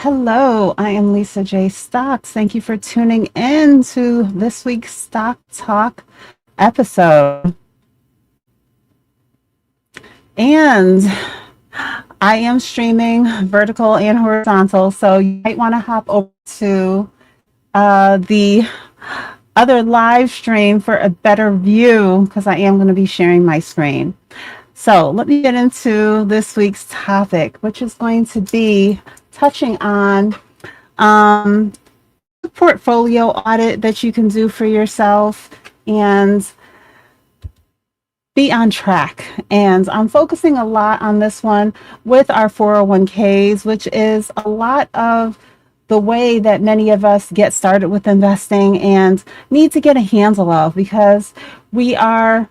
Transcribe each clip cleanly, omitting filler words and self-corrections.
Hello, I am Lisa J. Stocks. Thank you for tuning in to this week's Stock Talk episode. And I am streaming vertical and horizontal, so you might want to hop over to the other live stream for a better view because I am going to be sharing my screen. So let me get into this week's topic, which is going to be touching on portfolio audit that you can do for yourself and be on track. And I'm focusing a lot on this one with our 401ks, which is a lot of the way that many of us get started with investing and need to get a handle of, because we are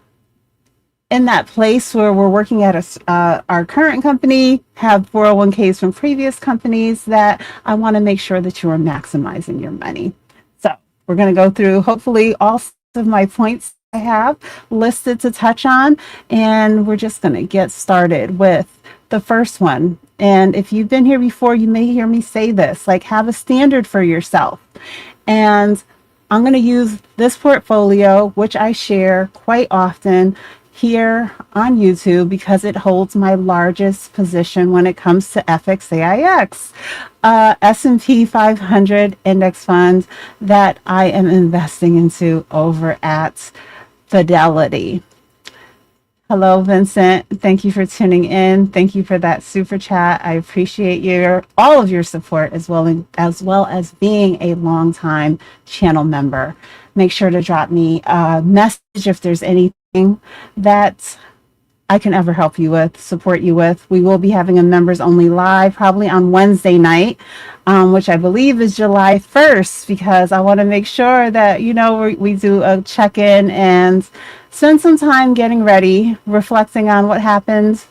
in that place where we're working at our current company, have 401ks from previous companies, that I want to make sure that you are maximizing your money. So we're going to go through hopefully all of my points I have listed to touch on, and we're just going to get started with the first one. And if you've been here before, you may hear me say this, like, have a standard for yourself. And I'm going to use this portfolio, which I share quite often here on YouTube, because it holds my largest position when it comes to FXAIX, S&P 500 index fund that I am investing into over at Fidelity. Hello, Vincent. Thank you for tuning in. Thank you for that super chat. I appreciate all of your support, as well as being a longtime channel member. Make sure to drop me a message if there's anything that I can ever help you with, support you with. We will be having a members only live probably on Wednesday night, which I believe is July 1st, because I want to make sure that, we do a check-in and spend some time getting ready, reflecting on what happened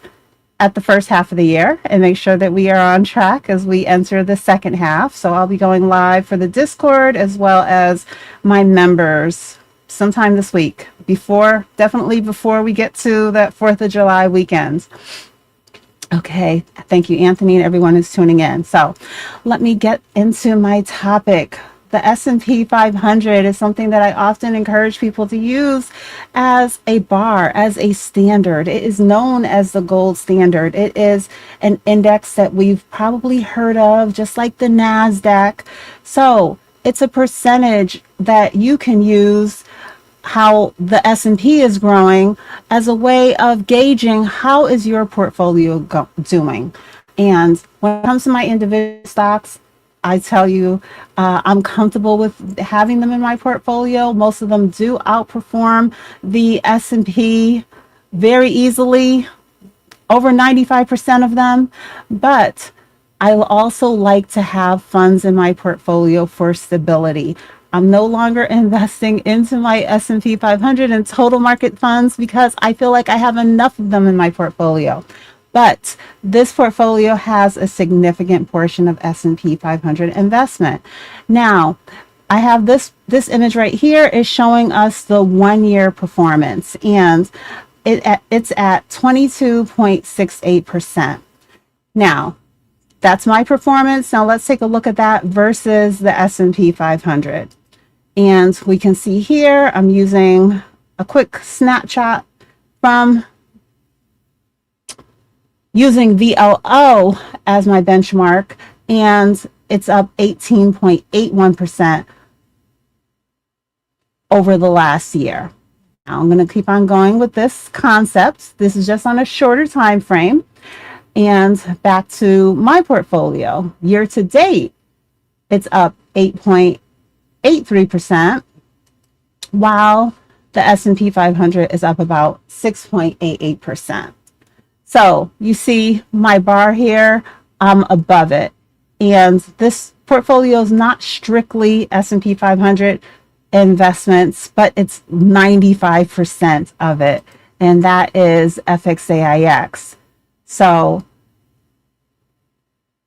at the first half of the year, and make sure that we are on track as we enter the second half. So I'll be going live for the Discord as well as my members sometime this week, definitely before we get to that 4th of July weekend. Okay, thank you, Anthony, and everyone who's tuning in. So let me get into my topic. The S&P 500 is something that I often encourage people to use as a bar, as a standard. It is known as the gold standard. It is an index that we've probably heard of, just like the NASDAQ. So it's a percentage that you can use how the S&P is growing as a way of gauging how is your portfolio doing. And when it comes to my individual stocks, I tell you, I'm comfortable with having them in my portfolio. Most of them do outperform the S&P very easily, over 95% of them. But I also like to have funds in my portfolio for stability. I'm no longer investing into my S&P 500 and total market funds because I feel like I have enough of them in my portfolio. But this portfolio has a significant portion of S&P 500 investment. Now, I have this image right here is showing us the 1-year performance, and it's at 22.68%. Now, that's my performance. Now let's take a look at that versus the S&P 500. And we can see here, I'm using a quick snapshot from using VLO as my benchmark, and it's up 18.81% over the last year. Now I'm going to keep on going with this concept. This is just on a shorter time frame. And back to my portfolio. Year to date, it's up 8.83%, while the S&P 500 is up about 6.88%. So you see my bar here, I'm above it. And this portfolio is not strictly S&P 500 investments, but it's 95% of it. And that is FXAIX. So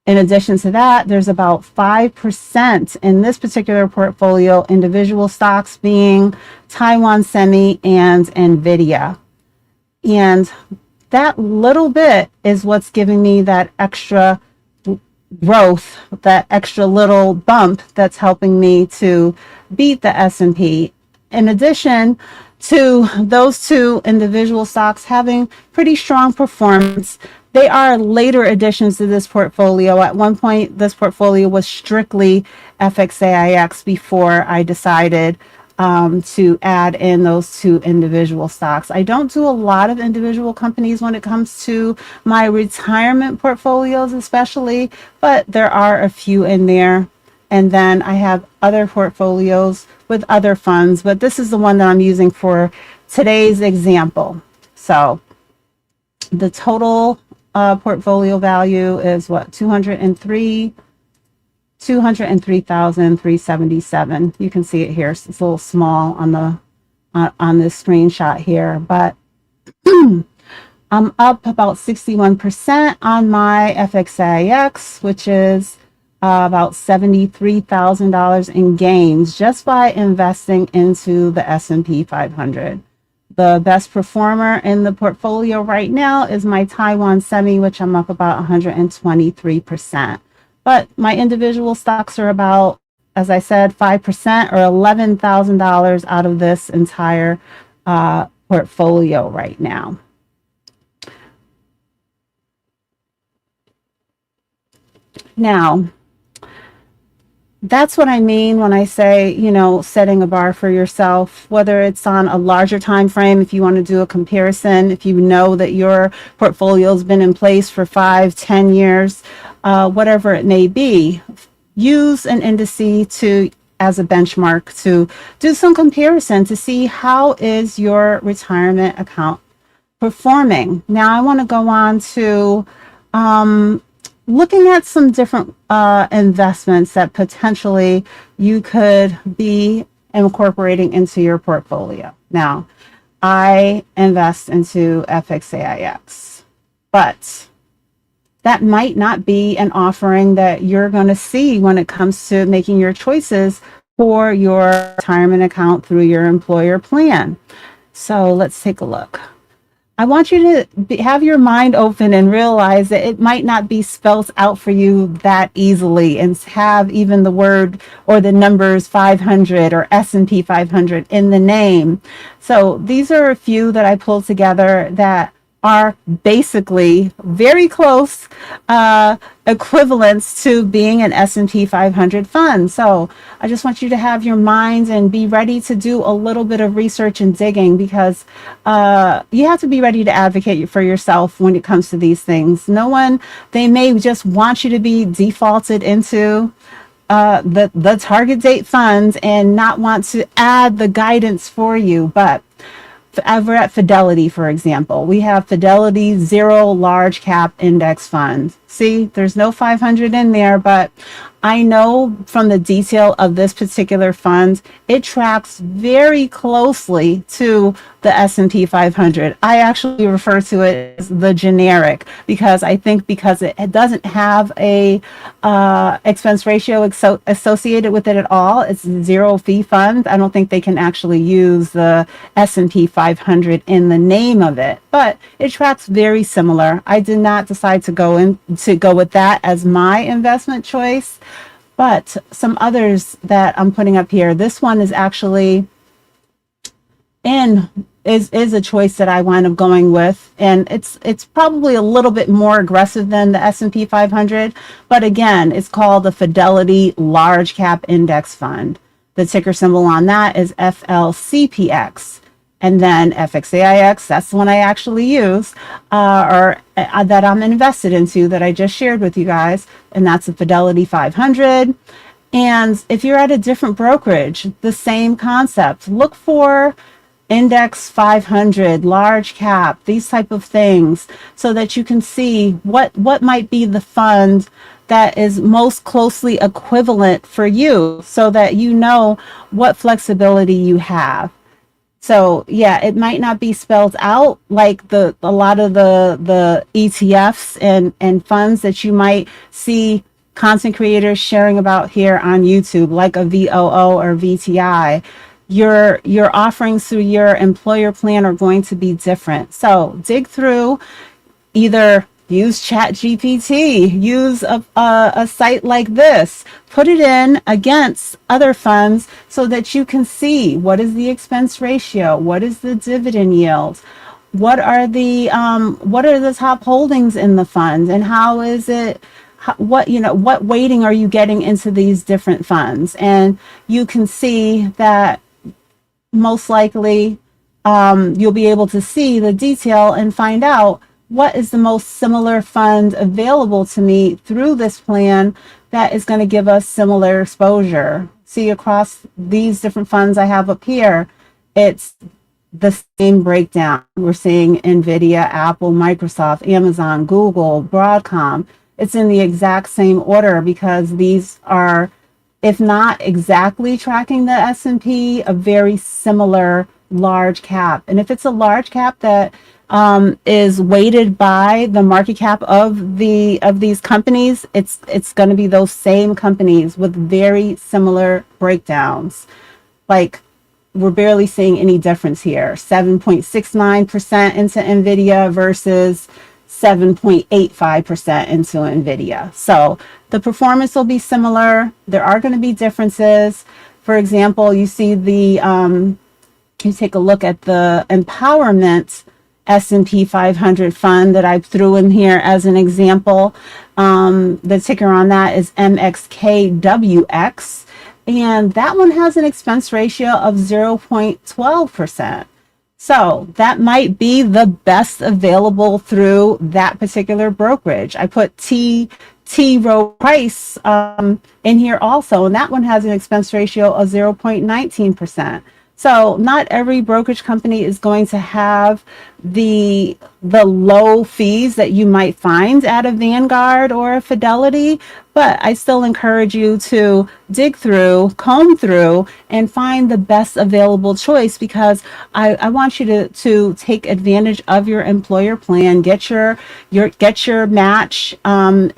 in addition to that, there's about 5% in this particular portfolio, individual stocks being Taiwan Semi and NVIDIA. And that little bit is what's giving me that extra growth, that extra little bump that's helping me to beat the S&P. In addition to those two individual stocks having pretty strong performance, they are later additions to this portfolio. At one point, this portfolio was strictly FXAIX before I decided to add in those two individual stocks. I don't do a lot of individual companies when it comes to my retirement portfolios, especially, but there are a few in there. And then I have other portfolios with other funds, but this is the one that I'm using for today's example. So the total portfolio value is what, 203,377. You can see it here. It's a little small on the on this screenshot here, but I'm up about 61% on my FXAIX, which is about $73,000 in gains just by investing into the S&P 500. The best performer in the portfolio right now is my Taiwan Semi, which I'm up about 123%. But my individual stocks are about, as I said, 5% or $11,000 out of this entire portfolio right now. Now, that's what I mean when I say, you know, setting a bar for yourself, whether it's on a larger time frame, if you want to do a comparison, if you know that your portfolio has been in place for 5-10 years, whatever it may be, use an indice to as a benchmark to do some comparison to see how is your retirement account performing. Now I want to go on to looking at some different investments that potentially you could be incorporating into your portfolio. Now, I invest into FXAIX, but that might not be an offering that you're going to see when it comes to making your choices for your retirement account through your employer plan. So let's take a look. I want you to have your mind open and realize that it might not be spelled out for you that easily and have even the word or the numbers 500 or S&P 500 in the name. So these are a few that I pulled together that are basically very close equivalents to being an S&P 500 fund. So I just want you to have your minds and be ready to do a little bit of research and digging, because you have to be ready to advocate for yourself when it comes to these things. No one, they may just want you to be defaulted into the target date funds and not want to add the guidance for you. But we're at Fidelity, for example. We have Fidelity Zero Large Cap Index Fund. See, there's no 500 in there, but I know from the detail of this particular fund, it tracks very closely to the S&P 500. I actually refer to it as the generic because I think because it doesn't have a expense ratio associated with it at all. It's a zero fee fund. I don't think they can actually use the S&P 500 in the name of it, but it tracks very similar. I did not decide to go with that as my investment choice, but some others that I'm putting up here. This one is actually is a choice that I wind up going with, and it's probably a little bit more aggressive than the S&P 500, but again, it's called the Fidelity Large Cap Index Fund. The ticker symbol on that is FLCPX. And then FXAIX, that's the one I actually use, or that I'm invested into, that I just shared with you guys, and that's the Fidelity 500. And if you're at a different brokerage, the same concept. Look for Index 500, large cap, these type of things, so that you can see what might be the fund that is most closely equivalent for you, so that you know what flexibility you have. So yeah, it might not be spelled out like a lot of the ETFs and funds that you might see content creators sharing about here on YouTube, like a VOO or VTI. Your offerings through your employer plan are going to be different. So dig through, either use ChatGPT, use a site like this, put it in against other funds so that you can see what is the expense ratio, what is the dividend yield, what are the top holdings in the fund, and how is it, what weighting are you getting into these different funds. And you can see that most likely you'll be able to see the detail and find out what is the most similar fund available to me through this plan that is going to give us similar exposure. See, across these different funds I have up here, it's the same breakdown. We're seeing NVIDIA, Apple, Microsoft, Amazon, Google, Broadcom. It's in the exact same order because these are, if not exactly tracking the S&P, a very similar large cap. And if it's a large cap that is weighted by the market cap of these companies, it's going to be those same companies with very similar breakdowns. Like, we're barely seeing any difference here. 7.69% into NVIDIA versus 7.85% into NVIDIA. So the performance will be similar. There are going to be differences. For example, you see you take a look at the Empowerment S&P 500 fund that I threw in here as an example. The ticker on that is MXKWX. And that one has an expense ratio of 0.12%. So that might be the best available through that particular brokerage. I put T Rowe Price in here also, and that one has an expense ratio of 0.19%. So not every brokerage company is going to have the low fees that you might find at a Vanguard or a Fidelity, but I still encourage you to dig through, comb through, and find the best available choice, because I want you to take advantage of your employer plan, get your match, and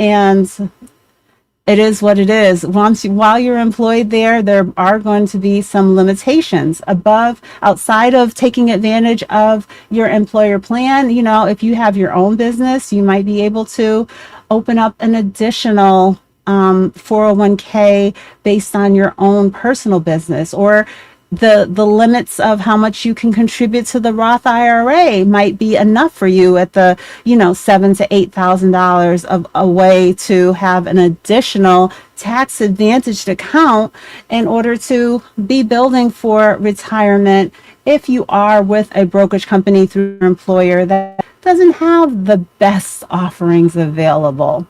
it is what it is. While you're employed there are going to be some limitations outside of taking advantage of your employer plan. You know, if you have your own business, you might be able to open up an additional 401k based on your own personal business, or the limits of how much you can contribute to the Roth IRA might be enough for you at the $7,000 to $8,000 of a way to have an additional tax advantaged account in order to be building for retirement if you are with a brokerage company through your employer that doesn't have the best offerings available.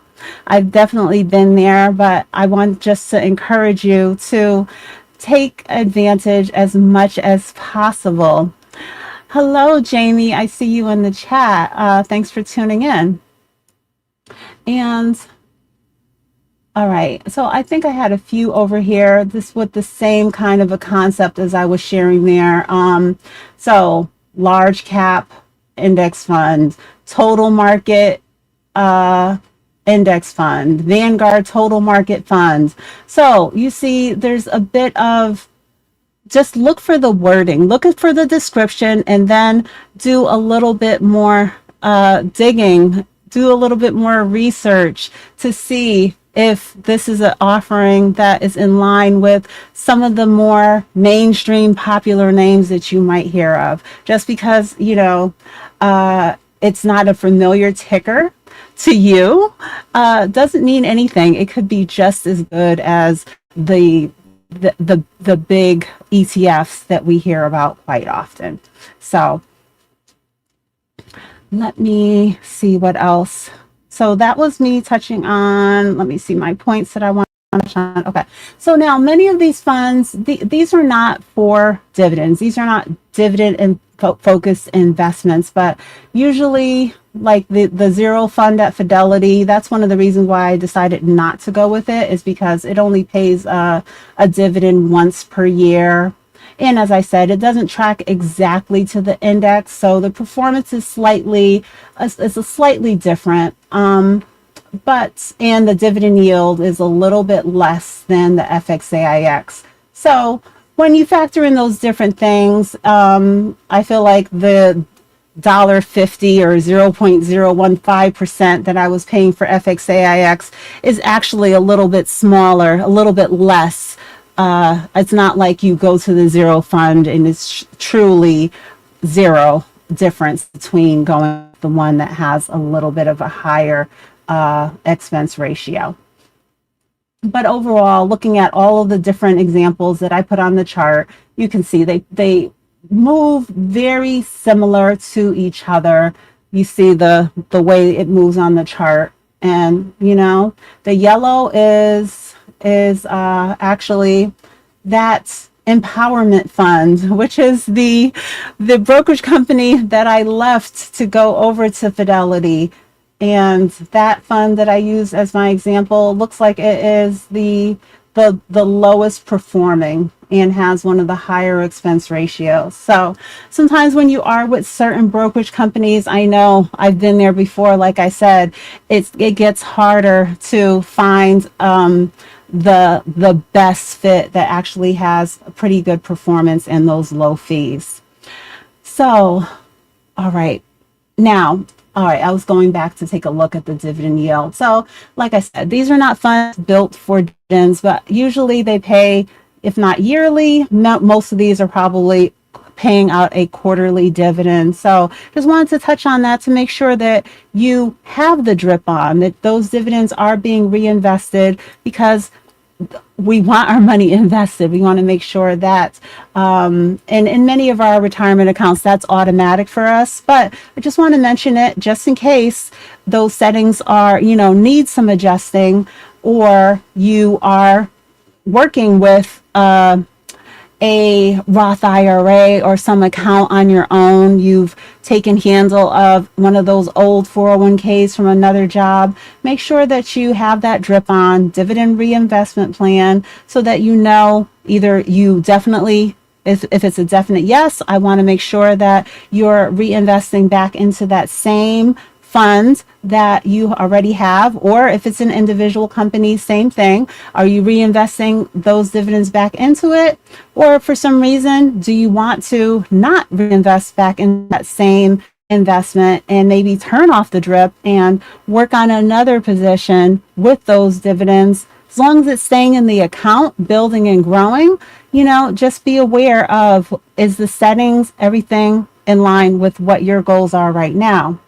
I've definitely been there, but I want just to encourage you to take advantage as much as possible. Hello, Jamie. I see you in the chat. Thanks for tuning in. And all right, so I think I had a few over here, this with the same kind of a concept as I was sharing there. So large cap index fund, total market index fund, Vanguard total market fund. So you see there's a bit of, just look for the wording, look for the description, and then do a little bit more digging, do a little bit more research to see if this is an offering that is in line with some of the more mainstream popular names that you might hear of. Just because, it's not a familiar ticker to you doesn't mean anything. It could be just as good as the big ETFs that we hear about quite often. So let me see what else. So that was me touching on, let me see my points that I want to touch on. Okay, so now many of these funds, these are not for dividends. These are not dividend and focused investments, but usually like the zero fund at Fidelity, that's one of the reasons why I decided not to go with it, is because it only pays a dividend once per year. And as I said, it doesn't track exactly to the index, so the performance is slightly different. But the dividend yield is a little bit less than the FXAIX. So when you factor in those different things, I feel like the $1.50 or 0.015% that I was paying for FXAIX is actually a little bit smaller, a little bit less. It's not like you go to the zero fund and it's truly zero difference between going with the one that has a little bit of a higher expense ratio. But overall, looking at all of the different examples that I put on the chart, you can see they move very similar to each other. You see the way it moves on the chart, and you know the yellow is actually that empowerment fund, which is the brokerage company that I left to go over to Fidelity. And that fund that I use as my example looks like it is the lowest performing and has one of the higher expense ratios. So sometimes when you are with certain brokerage companies, I know I've been there before, like I said, it gets harder to find the best fit that actually has a pretty good performance and those low fees. So, all right. Now, all right, I was going back to take a look at the dividend yield. So, like I said, these are not funds built for dividends, but usually they pay, if not yearly, most of these are probably paying out a quarterly dividend. So just wanted to touch on that to make sure that you have the drip on, that those dividends are being reinvested, because we want our money invested. We want to make sure that, and in many of our retirement accounts, that's automatic for us. But I just want to mention it just in case those settings are, need some adjusting, or you are working with a Roth IRA or some account on your own. You've taken handle of one of those old 401ks from another job. Make sure that you have that drip on dividend reinvestment plan, so that either you definitely, if it's a definite yes, I want to make sure that you're reinvesting back into that same fund that you already have, or if it's an individual company, same thing. Are you reinvesting those dividends back into it? Or for some reason, do you want to not reinvest back in that same investment and maybe turn off the drip and work on another position with those dividends? As long as it's staying in the account, building and growing, just be aware of, is the settings, everything in line with what your goals are right now.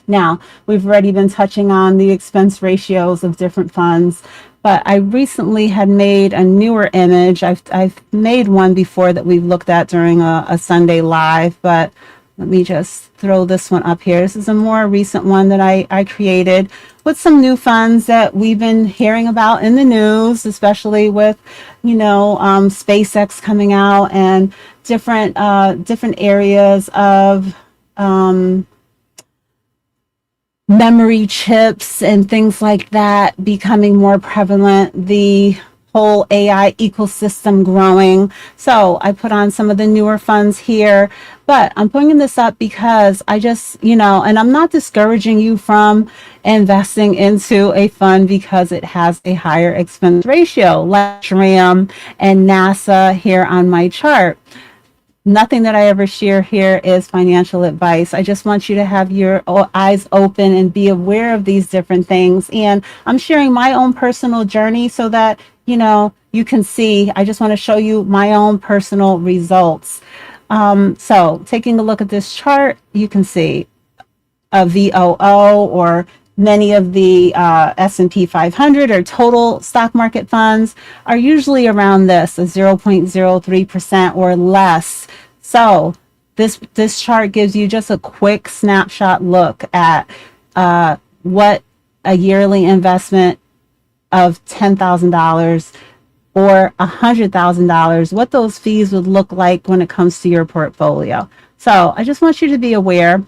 Now, we've already been touching on the expense ratios of different funds, but I recently had made a newer image. I've made one before that we've looked at during a Sunday live, but let me just throw this one up here. This is a more recent one that I created with some new funds that we've been hearing about in the news, especially with, SpaceX coming out and different areas of memory chips and things like that becoming more prevalent, the whole AI ecosystem growing. So I put on some of the newer funds here, but I'm putting this up because I just, and I'm not discouraging you from investing into a fund because it has a higher expense ratio, like RAM and NASA here on my chart. Nothing that I ever share here is financial advice. I just want you to have your eyes open and be aware of these different things. And I'm sharing my own personal journey so that, you can see. I just want to show you my own personal results. So taking a look at this chart, you can see a VOO, or many of the S&P 500 or total stock market funds are usually around this, a 0.03% or less. So this chart gives you just a quick snapshot look at what a yearly investment of $10,000 or $100,000, what those fees would look like when it comes to your portfolio. So I just want you to be aware.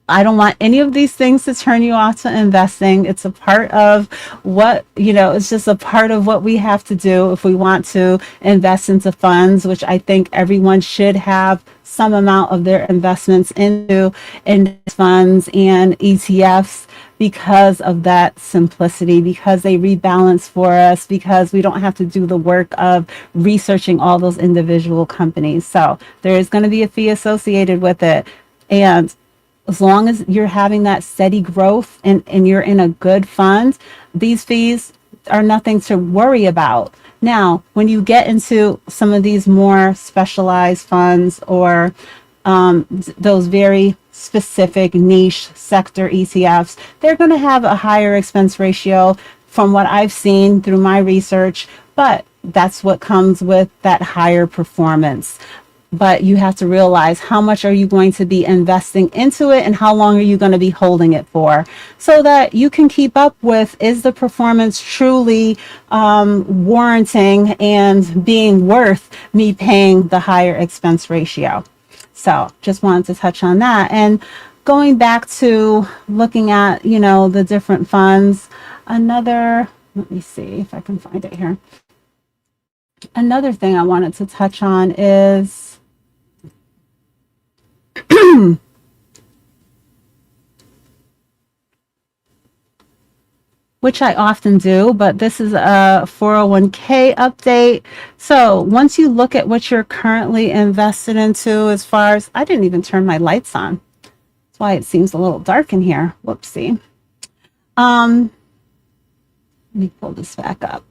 I don't want any of these things to turn you off to investing. It's a part of what, it's just a part of what we have to do if we want to invest into funds, which I think everyone should have some amount of their investments into index funds and ETFs, because of that simplicity, because they rebalance for us, because we don't have to do the work of researching all those individual companies. So there is going to be a fee associated with it. And as long as you're having that steady growth and you're in a good fund, these fees are nothing to worry about. Now, when you get into some of these more specialized funds or those very specific niche sector ETFs, they're going to have a higher expense ratio from what I've seen through my research, but that's what comes with that higher performance. But you have to realize how much are you going to be investing into it and how long are you going to be holding it for, so that you can keep up with, is the performance truly warranting and being worth me paying the higher expense ratio. So just wanted to touch on that. And going back to looking at, the different funds, let me see if I can find it here. Another thing I wanted to touch on is which I often do, but this is a 401k update. So once you look at what you're currently invested into, as far as, I didn't even turn my lights on. That's why it seems a little dark in here. Whoopsie. Let me pull this back up.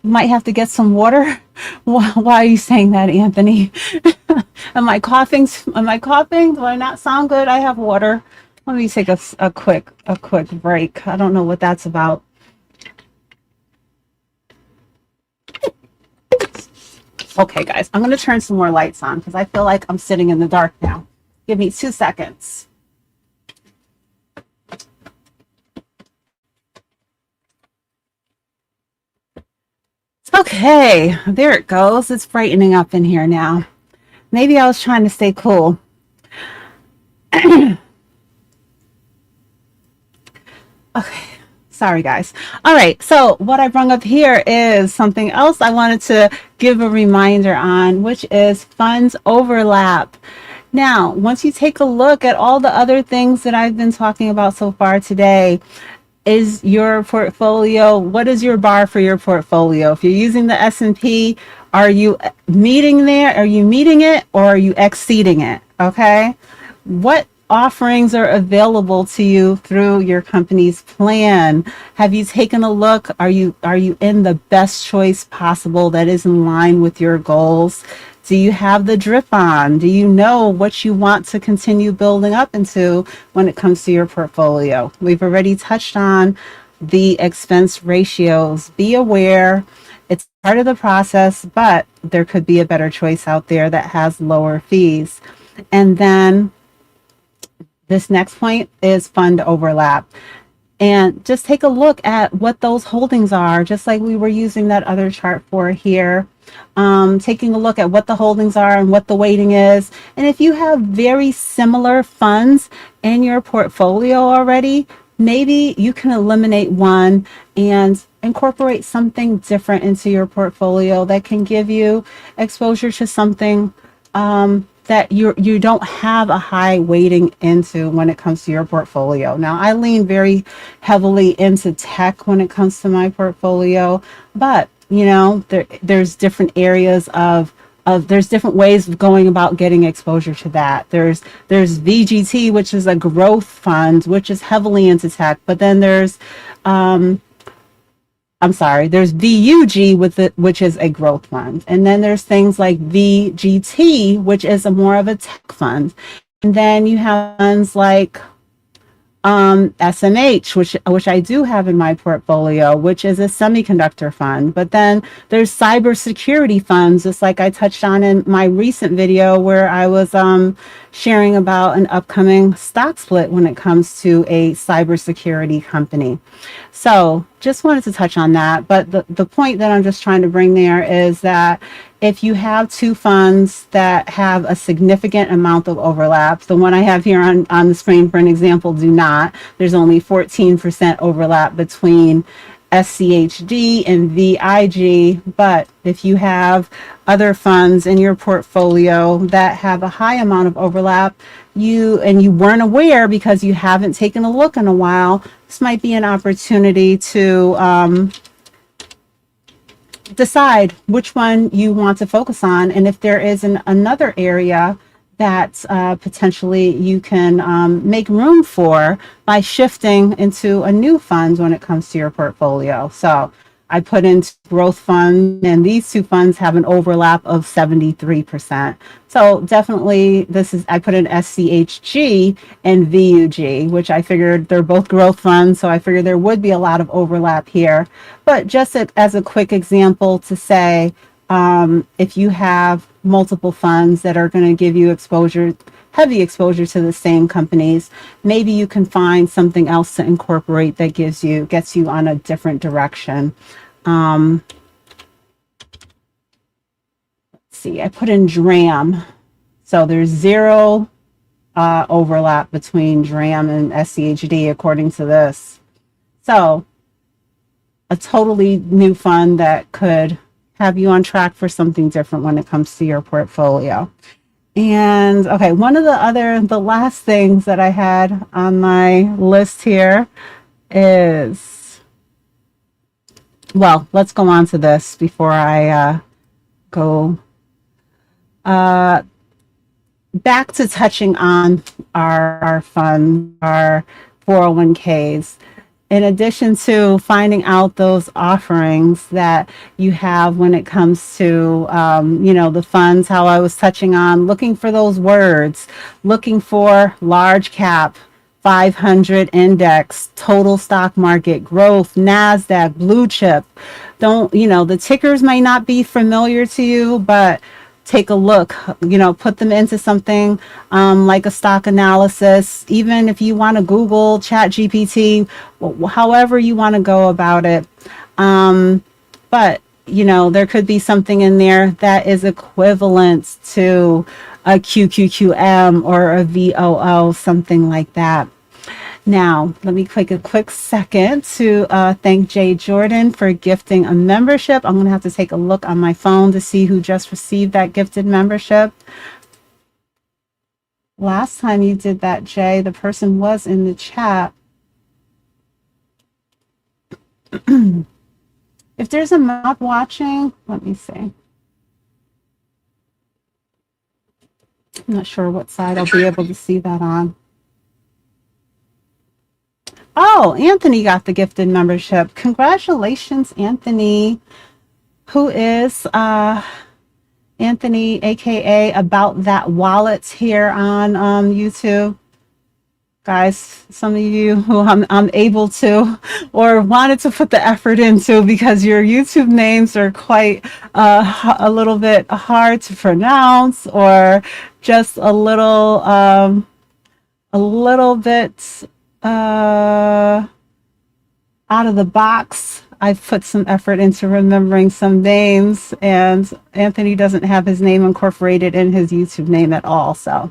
Might have to get some water. Why are you saying that, Anthony? Am I coughing? Do I not sound good? I have water. Let me take a quick break. I don't know what that's about. Okay, guys, I'm going to turn some more lights on because I feel like I'm sitting in the dark now. Give me 2 seconds. Okay, there it goes. It's brightening up in here now. Maybe I was trying to stay cool. Okay, sorry guys. All right, so what I brought up here is something else I wanted to give a reminder on, which is funds overlap. Now, once you take a look at all the other things that I've been talking about so far today, is your portfolio, what is your bar for your portfolio? If you're using the S&P, are you meeting there? Are you meeting it, or are you exceeding it? Okay. What offerings are available to you through your company's plan? Have you taken a look? Are you in the best choice possible that is in line with your goals? Do you have the drip on? Do you know what you want to continue building up into when it comes to your portfolio? We've already touched on the expense ratios. Be aware, it's part of the process, but there could be a better choice out there that has lower fees. And then this next point is fund overlap. And just take a look at what those holdings are, just like we were using that other chart for here. Taking a look at what the holdings are and what the weighting is. And if you have very similar funds in your portfolio already, maybe you can eliminate one and incorporate something different into your portfolio that can give you exposure to something that you don't have a high weighting into when it comes to your portfolio. Now, I lean very heavily into tech when it comes to my portfolio, but there's different areas of there's different ways of going about getting exposure to that. There's VGT, which is a growth fund, which is heavily into tech, but then there's there's VUG which is a growth fund. And then there's things like VGT, which is a more of a tech fund. And then you have funds like SMH, which I do have in my portfolio, which is a semiconductor fund. But then there's cybersecurity funds, just like I touched on in my recent video where I was sharing about an upcoming stock split when it comes to a cybersecurity company. So just wanted to touch on that. But the point that I'm just trying to bring there is that if you have two funds that have a significant amount of overlap, the one I have here on the screen, for an example, do not. There's only 14% overlap between SCHD and VIG. But if you have other funds in your portfolio that have a high amount of overlap, you weren't aware because you haven't taken a look in a while, this might be an opportunity to decide which one you want to focus on, and if there is another area that potentially you can make room for by shifting into a new fund when it comes to your portfolio. So I put in growth fund, and these two funds have an overlap of 73%. So definitely I put in SCHG and VUG, which I figured they're both growth funds. So I figured there would be a lot of overlap here. But just as a quick example to say, if you have multiple funds that are going to give you heavy exposure to the same companies, maybe you can find something else to incorporate that gets you on a different direction. Let's see, I put in DRAM. So there's zero overlap between DRAM and SCHD according to this. So a totally new fund that could have you on track for something different when it comes to your portfolio. And okay, the last things that I had on my list here is, well, let's go on to this before I go back to touching on our funds, our 401ks. In addition to finding out those offerings that you have when it comes to, the funds, how I was touching on, looking for those words, looking for large cap, 500 index, total stock market, growth, NASDAQ, blue chip. The tickers may not be familiar to you, but take a look, put them into something like a stock analysis, even if you want to Google, Chat GPT, however you want to go about it. But, there could be something in there that is equivalent to a QQQM or a VOO, something like that. Now, let me take a quick second to thank Jay Jordan for gifting a membership. I'm going to have to take a look on my phone to see who just received that gifted membership. Last time you did that, Jay, the person was in the chat. If there's a map watching, let me see. I'm not sure what side I'll be able to see that on. Oh, Anthony got the gifted membership. Congratulations, Anthony, who is Anthony, aka About That Wallet, here on YouTube. Guys, some of you who I'm able to or wanted to put the effort into, because your YouTube names are quite a little bit hard to pronounce, or just a little bit out of the box. I've put some effort into remembering some names, and Anthony doesn't have his name incorporated in his YouTube name at all. So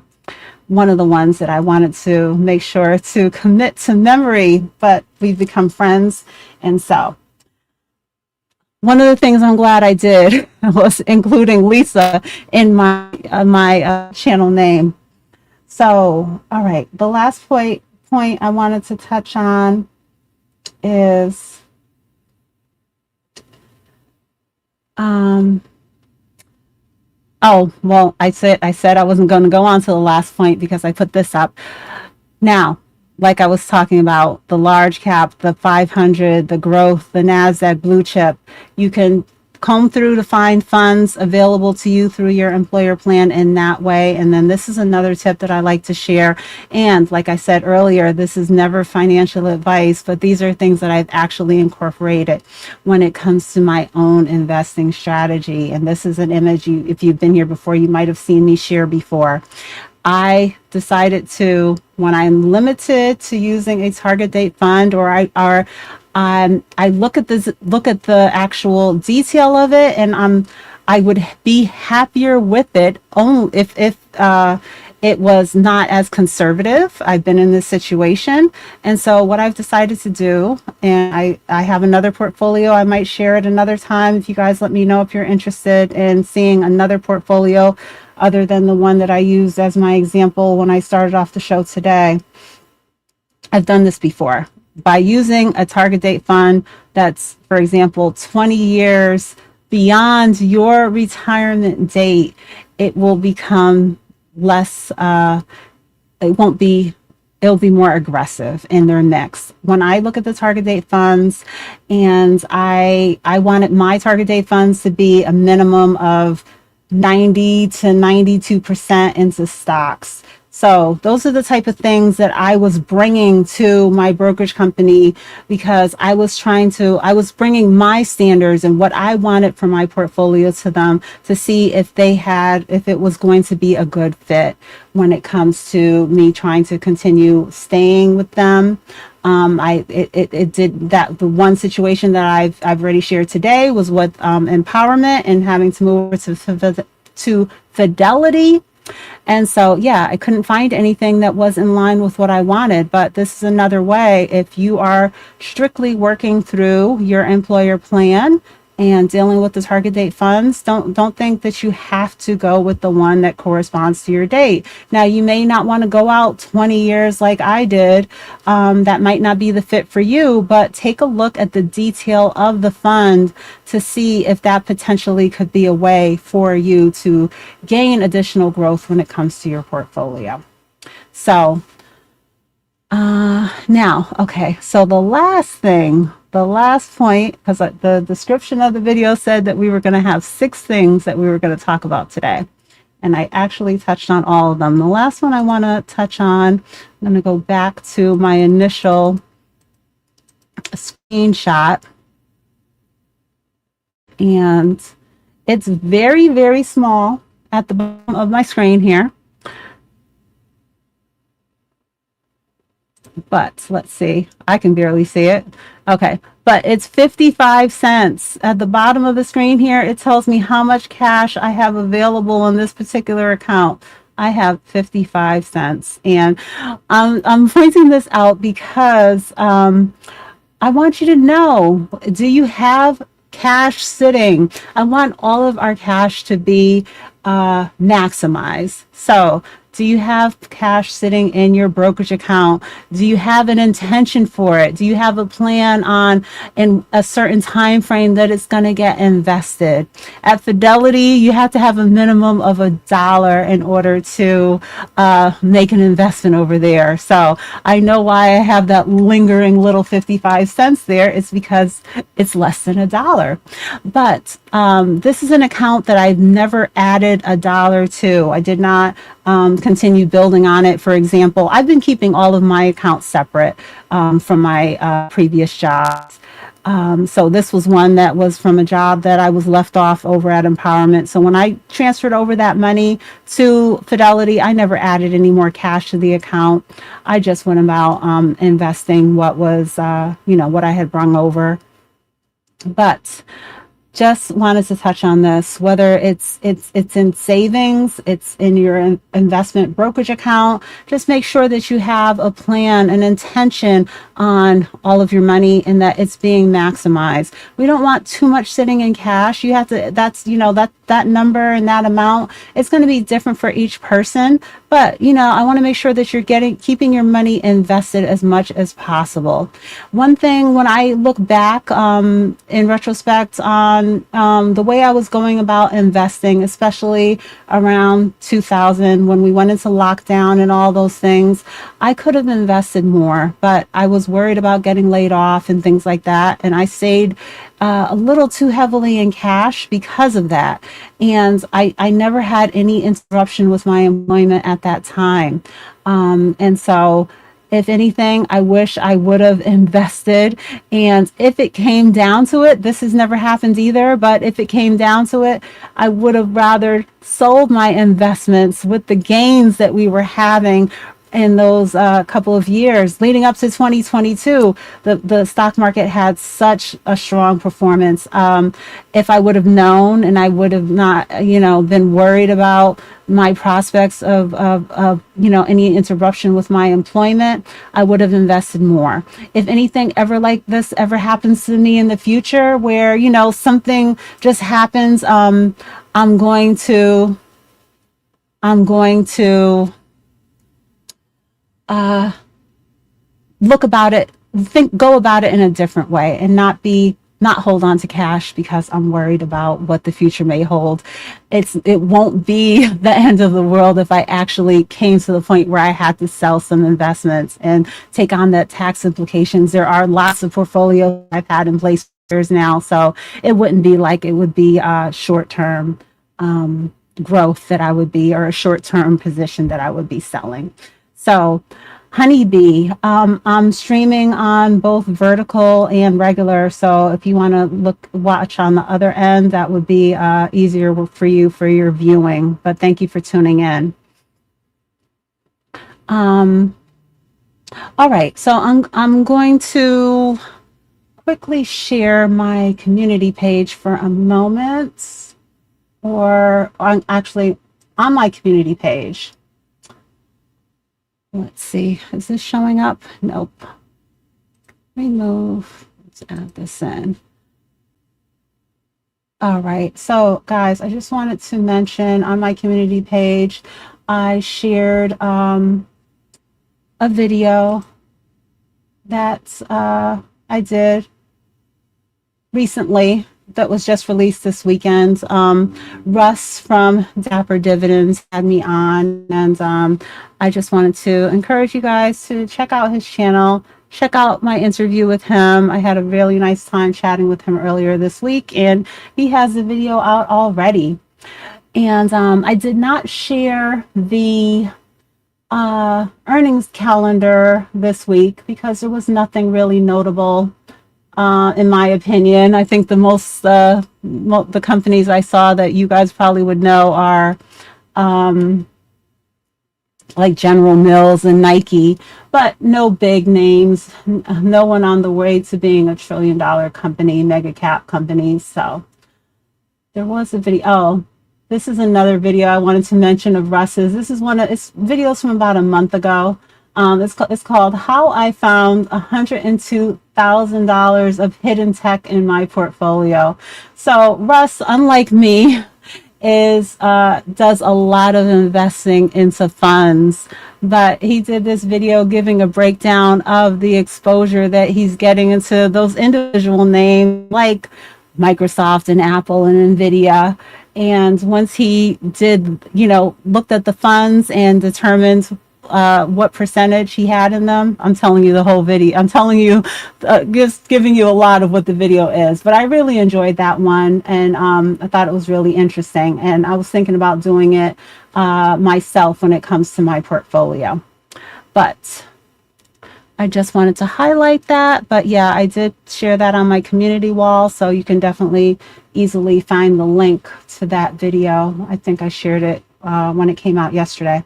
one of the ones that I wanted to make sure to commit to memory, but we've become friends. And so one of the things I'm glad I did was including Lisa in my channel name. So, all right, the last point I wanted to touch on is oh, well, I said I wasn't going to go on to the last point because I put this up. Now, like I was talking about, the large cap, the 500, the growth, the NASDAQ blue chip, you can comb through to find funds available to you through your employer plan in that way. And then this is another tip that I like to share. And like I said earlier, this is never financial advice, but these are things that I've actually incorporated when it comes to my own investing strategy. And this is an image if you've been here before, you might have seen me share before. I decided to, when I'm limited to using a target date fund, or I look at the actual detail of it, and I would be happier with it only if it was not as conservative. I've been in this situation, and so what I've decided to do, and I have another portfolio. I might share it another time if you guys let me know if you're interested in seeing another portfolio other than the one that I used as my example when I started off the show today. I've done this before. By using a target date fund that's, for example, 20 years beyond your retirement date, it will become less, it won't be, it'll be more aggressive in their mix. When I look at the target date funds, and I wanted my target date funds to be a minimum of 90 to 92% into stocks. So those are the type of things that I was bringing to my brokerage company, because I was bringing my standards and what I wanted for my portfolio to them, to see if if it was going to be a good fit when it comes to me trying to continue staying with them. It did that. The one situation that I've already shared today was with empowerment and having to move over to Fidelity. And so, yeah, I couldn't find anything that was in line with what I wanted. But this is another way. If you are strictly working through your employer plan and dealing with the target date funds, don't think that you have to go with the one that corresponds to your date. Now, you may not want to go out 20 years like I did. That might not be the fit for you, but take a look at the detail of the fund to see if that potentially could be a way for you to gain additional growth when it comes to your portfolio. So now, okay, so the last point, because the description of the video said that we were going to have 6 things that we were going to talk about today. And I actually touched on all of them. The last one I want to touch on, I'm going to go back to my initial screenshot. And it's very, very small at the bottom of my screen here. But let's see, I can barely see it. Okay, but it's 55 cents. At the bottom of the screen here, it tells me how much cash I have available on this particular account. I have 55 cents. And I'm pointing this out because I want you to know, do you have cash sitting? I want all of our cash to be maximized. So do you have cash sitting in your brokerage account? Do you have an intention for it? Do you have a plan on in a certain time frame that it's going to get invested? At Fidelity, you have to have a minimum of $1 in order to make an investment over there. So I know why I have that lingering little 55 cents there. It's because it's less than $1. But this is an account that I've never added $1 to. I did not continue building on it. For example, I've been keeping all of my accounts separate from my previous jobs. So this was one that was from a job that I was left off over at Empowerment. So when I transferred over that money to Fidelity, I never added any more cash to the account. I just went about investing what was, what I had brung over. But just wanted to touch on this, whether it's in savings, it's in your investment brokerage account. Just make sure that you have a plan, an intention on all of your money, and that it's being maximized. We don't want too much sitting in cash. You have to, that number and that amount, it's going to be different for each person. But, I want to make sure that you're keeping your money invested as much as possible. One thing, when I look back in retrospect on the way I was going about investing, especially around 2000 when we went into lockdown and all those things, I could have invested more, but I was worried about getting laid off and things like that. And I stayed a little too heavily in cash because of that. And I never had any interruption with my employment at that time. And so, if anything, I wish I would have invested. And if it came down to it, this has never happened either, but if it came down to it, I would have rather sold my investments with the gains that we were having in those couple of years leading up to 2022. The stock market had such a strong performance. If I would have known, and I would have not, been worried about my prospects of any interruption with my employment, I would have invested more. If anything ever like this ever happens to me in the future, where something just happens, I'm going to go about it in a different way, and not be not hold on to cash because I'm worried about what the future may hold. It won't be the end of the world if I actually came to the point where I had to sell some investments and take on that tax implications. There are lots of portfolios I've had in place for years now, so it wouldn't be like it would be short-term growth that I would be, or a short-term position that I would be selling. So Honeybee, I'm streaming on both vertical and regular. So if you want to watch on the other end, that would be easier for you for your viewing. But thank you for tuning in. All right, so I'm going to quickly share my community page for a moment, or actually on my community page. Let's see, is this showing up? Nope. Remove, let's add this in. All right, so guys, I just wanted to mention on my community page, I shared a video that I did recently that was just released this weekend. Russ from Dapper Dividends had me on, and I just wanted to encourage you guys to check out his channel, check out my interview with him. I had a really nice time chatting with him earlier this week, and he has the video out already. And I did not share the earnings calendar this week because there was nothing really notable. In my opinion, I think the companies I saw that you guys probably would know are like General Mills and Nike, but no big names, no one on the way to being $1 trillion company, mega cap companies. So there was a video. Oh, this is another video I wanted to mention of Russ's. This is it's videos from about a month ago. It's called How I Found $102,000 of Hidden Tech in My Portfolio. So Russ, unlike me, does a lot of investing into funds, but he did this video giving a breakdown of the exposure that he's getting into those individual names like Microsoft and Apple and Nvidia. And once he did, looked at the funds and determined what percentage he had in them. I'm telling you the whole video. I'm telling you, just giving you a lot of what the video is. But I really enjoyed that one, and I thought it was really interesting. And I was thinking about doing it myself when it comes to my portfolio. But I just wanted to highlight that. But yeah, I did share that on my community wall, so you can definitely easily find the link to that video. I think I shared it when it came out yesterday.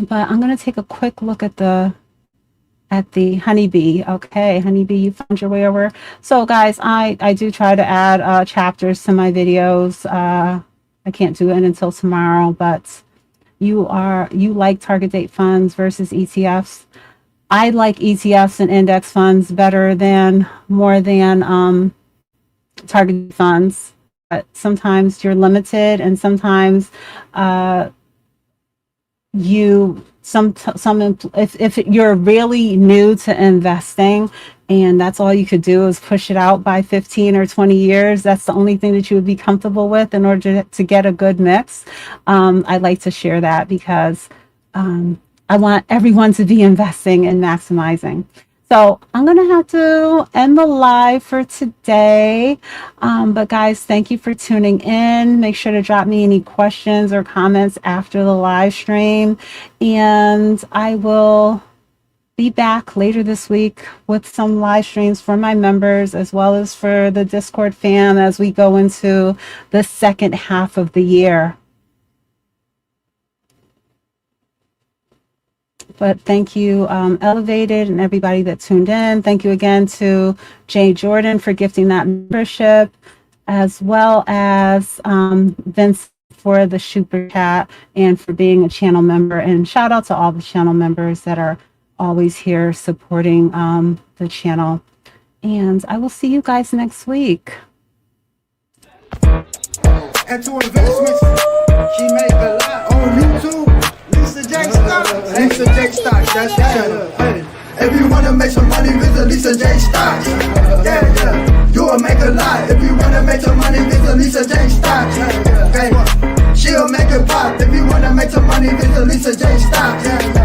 But I'm going to take a quick look at the Honeybee. Okay, Honeybee, you found your way over. So guys, I do try to add chapters to my videos. I can't do it until tomorrow, but you like target date funds versus ETFs. I like ETFs and index funds more than target funds. But sometimes you're limited, and sometimes if you're really new to investing and that's all you could do is push it out by 15 or 20 years, that's the only thing that you would be comfortable with in order to get a good mix. I'd like to share that because I want everyone to be investing and maximizing. So I'm going to have to end the live for today. But guys, thank you for tuning in. Make sure to drop me any questions or comments after the live stream. And I will be back later this week with some live streams for my members as well as for the Discord fam as we go into the second half of the year. But thank you, Elevated, and everybody that tuned in. Thank you again to Jay Jordan for gifting that membership, as well as Vince for the super chat and for being a channel member. And shout out to all the channel members that are always here supporting the channel. And I will see you guys next week. And to investments, she made a lot on YouTube. Lisa J Stocks, Lisa J Stocks, that's the channel. Hey, if you wanna make some money, visit Lisa J Stocks. Yeah, yeah. Lisa J Stocks. Okay. She'll make it pop. If you wanna make some money, visit Lisa J Stocks.